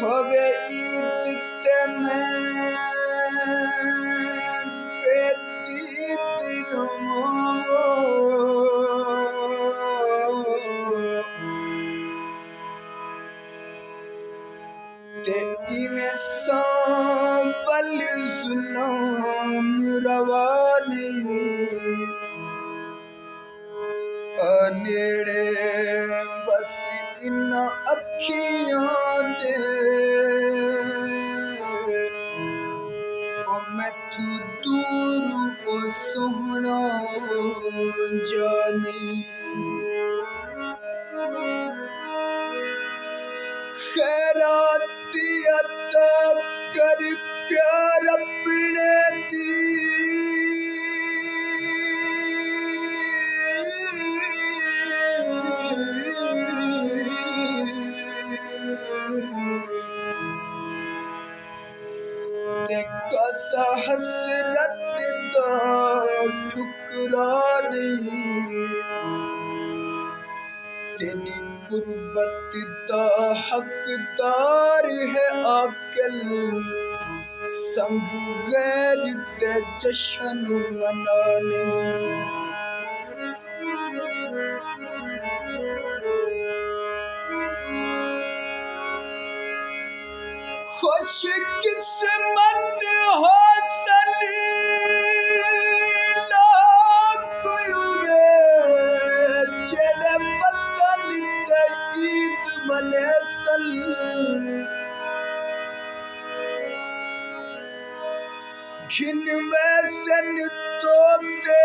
होवे ईद ते मैं बेटी तिरुमो ते इवें सांबल जुल्म रवानी नेड़े बस इन अखियां दे ओ मैथू दूर ओ सोहना जानी खैराती अता कर प्यार अपने दी ते कसा हसरत दा ठुकरानी तेरी कुर्बत दा हकदार है आकल संग गैर ते जश्न मनाने खुश किस्मत हो सलीला कोई जेड़े वतन ते ईद मने सल घिन वैसन तोहफे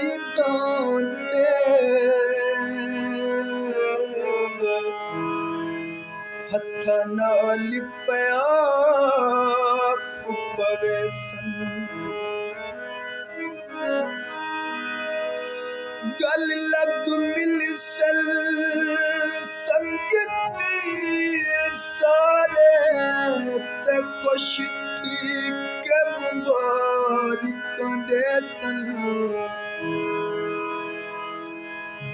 ईदां ते हथा नाल पिया पवे सन गल लग मिल सल संगती सारे ते खुश थी के मुबारकां दे सन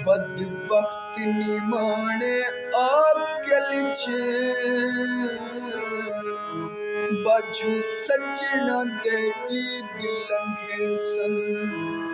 बदबख्त निमाने आकल छे बाजू सजना दे ईद लंघे सन